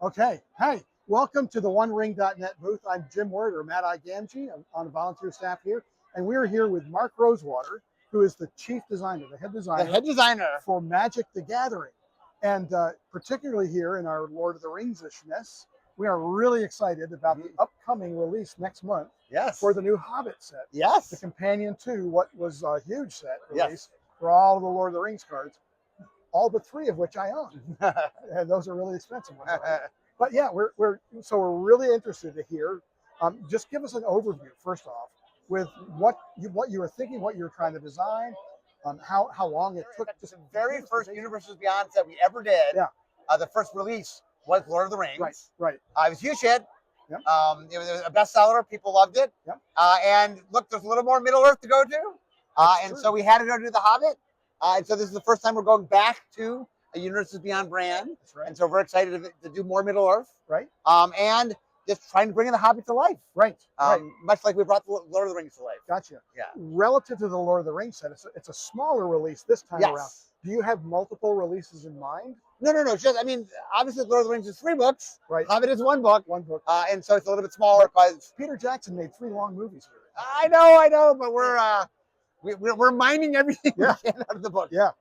Okay, hey, welcome to the OneRing.net booth. I'm Jim Word, or Matt I. Gamgee. I'm on the volunteer staff here, and we're here with Mark Rosewater, who is the chief designer, the head designer for Magic the Gathering. And particularly here in our Lord of the Rings-ishness, we are really excited about the upcoming release next month for the new Hobbit set. Yes. The companion to what was a huge set release Yes. for all of the Lord of the Rings cards, all but 3 of which I own. And those are really expensive ones. But yeah, we're really interested to hear. Just give us an overview first off, with what you were thinking, what you were trying to design, how long it took. Just the very first Universes Beyond set we ever did. Yeah. The first release was Lord of the Rings. Right. It was a huge hit. Yep. It was a bestseller. People loved it. Yep. And look, there's a little more Middle Earth to go to. And so we had to go do the Hobbit. And so this is the first time we're going back to a Universes Beyond brand. That's right. And so we're excited to do more Middle Earth. Right. And just trying to bring the Hobbit to life. Right. Much like we brought the Lord of the Rings to life. Gotcha. Yeah. Relative to the Lord of the Rings set, it's a smaller release this time around. Do you have multiple releases in mind? No. Just, obviously, Lord of the Rings is 3 books. Right. Hobbit is 1 book. 1 book. And so it's a little bit smaller because Peter Jackson made 3 long movies with it. I know, but we're mining everything we can out of the book. Yeah.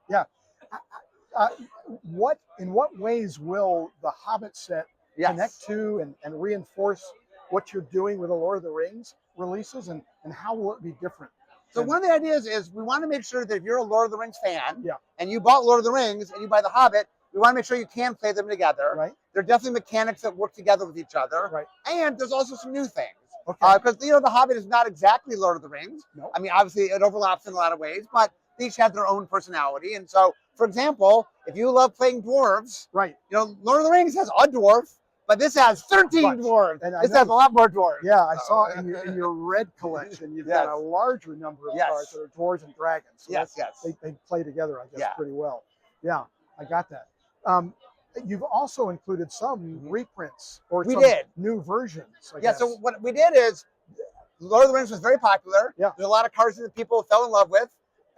In what ways will the Hobbit set connect to and reinforce what you're doing with the Lord of the Rings releases, and how will it be different? So one of the ideas is we want to make sure that if you're a Lord of the Rings fan and you bought Lord of the Rings and you buy the Hobbit, we want to make sure you can play them together. Right. There are definitely mechanics that work together with each other. Right. And there's also some new things. Okay. Because the Hobbit is not exactly Lord of the Rings. No. Obviously it overlaps in a lot of ways, but they each have their own personality. And so, for example, if you love playing dwarves, right. Lord of the Rings has a dwarf, but this has 13 dwarves. And this has a lot more dwarves. Yeah, I saw in your red collection, you've got a larger number of cards that are dwarves and dragons. So they play together, I guess, pretty well. Yeah, I got that. You've also included some reprints or new versions. I guess. So what we did is, Lord of the Rings was very popular. Yeah. There's a lot of cards that people fell in love with.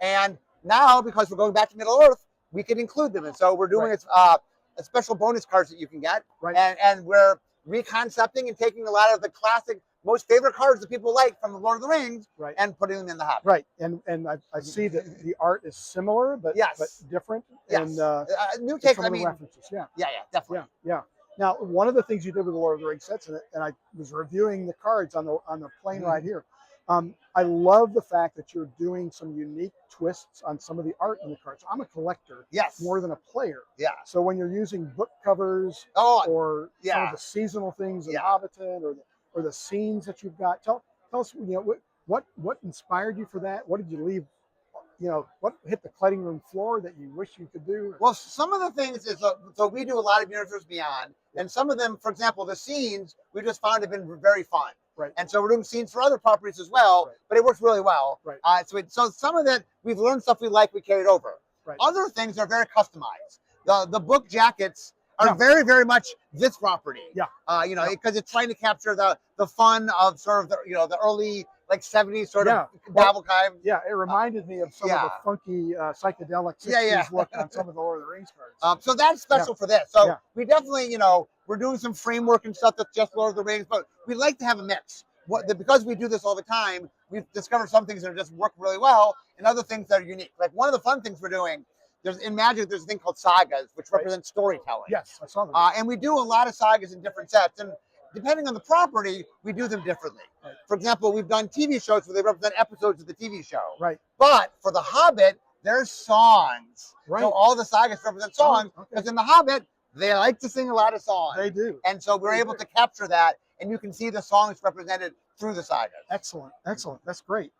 And now, because we're going back to Middle Earth, we can include them. And so we're doing a special bonus cards that you can get. Right. And we're reconcepting and taking a lot of the classic, most favorite cards that people like from the Lord of the Rings and putting them in the Hobbit. Right. And I see that the art is similar, but different. Yes. And new takes, references. Yeah, definitely. Yeah. Now, one of the things you did with the Lord of the Rings sets, and I was reviewing the cards on the plane ride here. I love the fact that you're doing some unique twists on some of the art in the cards. I'm a collector more than a player. Yeah. So when you're using book covers or some of the seasonal things in Hobbiton or the scenes that you've got, tell us what inspired you for that? What did you leave? What hit the cutting room floor that you wish you could do? Well, some of the things is, so we do a lot of Universes Beyond, and some of them, for example, the scenes we just found have been very fun. Right. And so we're doing scenes for other properties as well, but it works really well. Right. So some of that, we've learned stuff we like, we carried over. Right. Other things are very customized. The book jackets are very, very much this property. Yeah. Because it's trying to capture the fun of sort of the early 70s sort of novel kind. Yeah, it reminded me of some of the funky psychedelic 60s look on some of the Lord of the Rings cards. So that's special for this. So we definitely, we're doing some framework and stuff that's just Lord of the Rings, but we like to have a mix. Because we do this all the time, we've discovered some things that just work really well and other things that are unique. Like one of the fun things we're doing, in Magic, there's a thing called sagas, which represent storytelling. Yes, I saw that. And we do a lot of sagas in different sets. And depending on the property, we do them differently. Right. For example, we've done TV shows where they represent episodes of the TV show. Right. But for The Hobbit, there's songs. Right. So all the sagas represent songs. Because in The Hobbit, they like to sing a lot of songs. They do. And so we're able to capture that, and you can see the songs represented through the sagas. Excellent. That's great.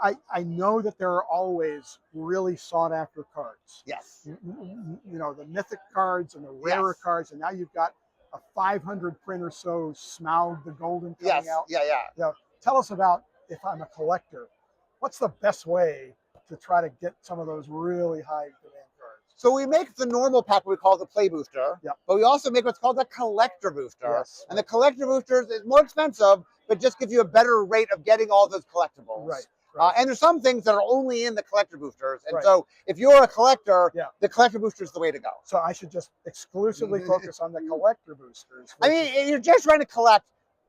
I know that there are always really sought after cards. Yes. The mythic cards and the rarer cards, and now you've got a 500 print or so Smaug the Golden coming out. Yeah. Tell us about, if I'm a collector, what's the best way to try to get some of those really high demand cards? So we make the normal pack we call the play booster, but we also make what's called the collector booster. Yes. And the collector booster is more expensive, but just gives you a better rate of getting all those collectibles. Right. Right. And there's some things that are only in the collector boosters. And so if you're a collector, the collector booster is the way to go. So I should just exclusively focus on the collector boosters. I mean, you're just trying to collect.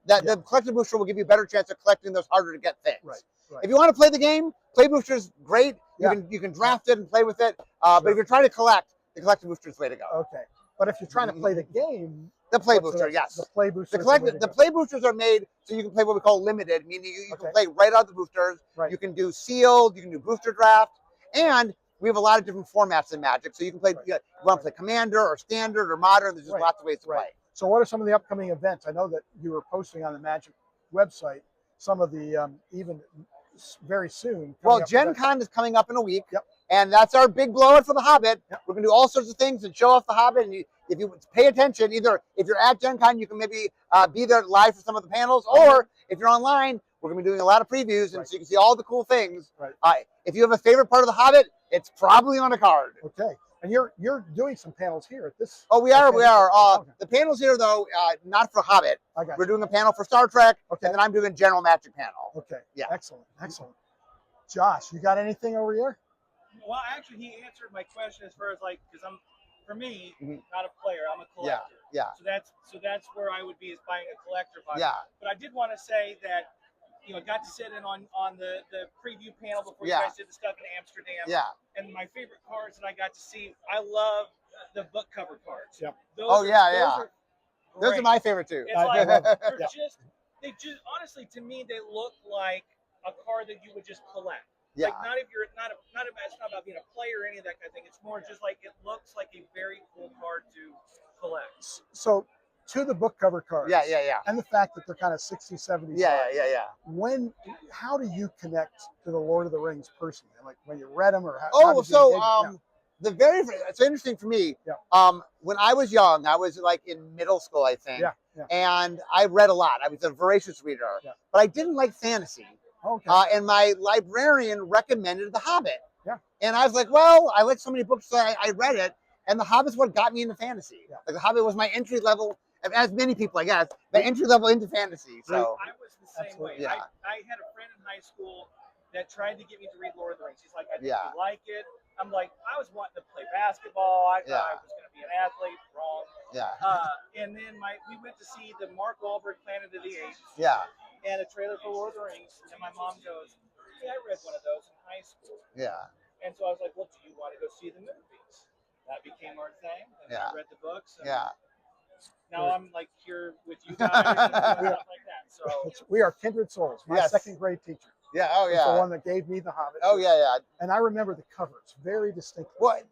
The collector booster will give you a better chance of collecting those harder to get things. Right. If you want to play the game, play booster is great. You can draft it and play with it. But if you're trying to collect, the collector booster is the way to go. Okay. But if you're trying to play the game, the play booster, yes. The play booster. The play boosters are made so you can play what we call limited, meaning you can play right out of the boosters. Right. You can do sealed, you can do booster draft, and we have a lot of different formats in Magic. So you can play, you want to play Commander or Standard or Modern. There's just lots of ways to play. So what are some of the upcoming events? I know that you were posting on the Magic website some of the even very soon. Well, Gen Con is coming up in a week, and that's our big blowout for The Hobbit. We're going to do all sorts of things and show off The Hobbit. And if you pay attention, either if you're at Gen Con, you can maybe be there live for some of the panels, or if you're online, we're going to be doing a lot of previews, and so you can see all the cool things. If you have a favorite part of The Hobbit, it's probably on a card. Okay. And you're doing some panels here at this. Oh, we are. The panels here, though, not for Hobbit. We're doing a panel for Star Trek, and then I'm doing a general Magic panel. Okay. Yeah. Excellent. Excellent. Josh, you got anything over here? Well, actually, he answered my question as far as because for me, not a player, I'm a collector. Yeah. So that's where I would be, is buying a collector box. Yeah. But I did want to say that, got to sit in on the preview panel before you guys did the stuff in Amsterdam. Yeah. And my favorite cards that I got to see, I love the book cover cards. Yep. Those are my favorite too. It's like they just honestly, to me, they look like a card that you would just collect. Yeah. Like not if you're not it's not about being a player or any of that kind of thing. It's more just like it looks like a very cool card to collect. So to the book cover cards. Yeah. And the fact that they're kind of 60s, 70s. Yeah. How do you connect to the Lord of the Rings personally? Like when you read them, or how it's interesting for me. When I was young, I was like in middle school, I think. And I read a lot. I was a voracious reader, but I didn't like fantasy. Okay. And my librarian recommended The Hobbit. And I was like, well, I like so many books, so I read it. And The Hobbit's what got me into fantasy. Like The Hobbit was my entry level, as many people, I guess, the entry level into fantasy. So I was the same way. I had a friend in high school that tried to get me to read Lord of the Rings. He's like, I think you like it. I'm like, I was wanting to play basketball. I thought I was going to be an athlete. Wrong. And then we went to see the Mark Wahlberg Planet of the Apes. And a trailer for Lord of the Rings. And my mom goes, hey, I read one of those in high school. And so I was like, well, do you want to go see the movies? That became our thing. And I read the books. And now I'm like here with you guys and stuff like that. So we are kindred souls. My second grade teacher. Was the one that gave me The Hobbit. And I remember the covers very distinctly. Well,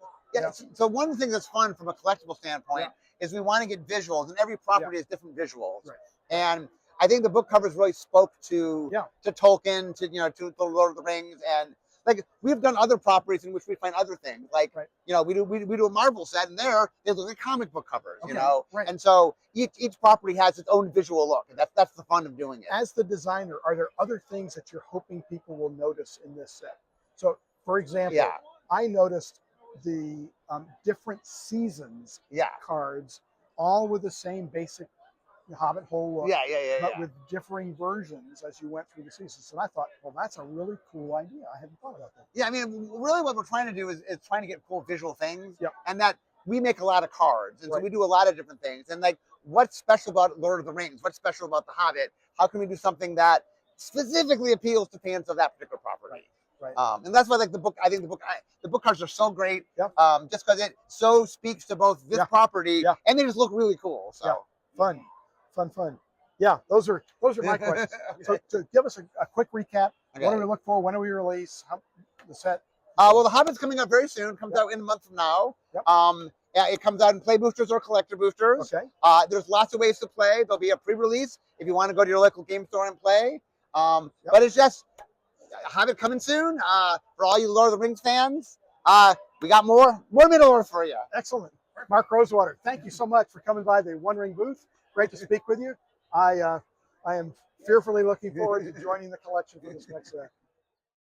so one of the things that's fun from a collectible standpoint is we want to get visuals, and every property has different visuals. And I think the book covers really spoke to Tolkien, to the Lord of the Rings, and like we've done other properties in which we find other things. Like we do a Marvel set, and there they look like comic book covers. And so each property has its own visual look, and that's the fun of doing it. As the designer, are there other things that you're hoping people will notice in this set? So, for example, I noticed the different seasons cards, all with the same basic Hobbit whole look, but with differing versions as you went through the seasons. And I thought, well, that's a really cool idea. I hadn't thought about that. Yeah, I mean, really what we're trying to do is trying to get cool visual things, and that we make a lot of cards, and so we do a lot of different things. And like, what's special about Lord of the Rings? What's special about The Hobbit? How can we do something that specifically appeals to fans of that particular property? And that's why, like the book cards are so great, just because it so speaks to both this property and they just look really cool. So fun. Yeah, those are my questions. So give us a quick recap. What do we look for? When do we release the set? Well, The Hobbit's coming out very soon. Comes out in a month from now. It comes out in play boosters or collector boosters. There's lots of ways to play. There'll be a pre-release if you want to go to your local game store and play. But it's just Hobbit coming soon. For all you Lord of the Rings fans, we got more Middle Earth for you. Excellent. Mark Rosewater, thank you so much for coming by the One Ring booth. Great to speak with you. I am fearfully looking forward to joining the collection for this next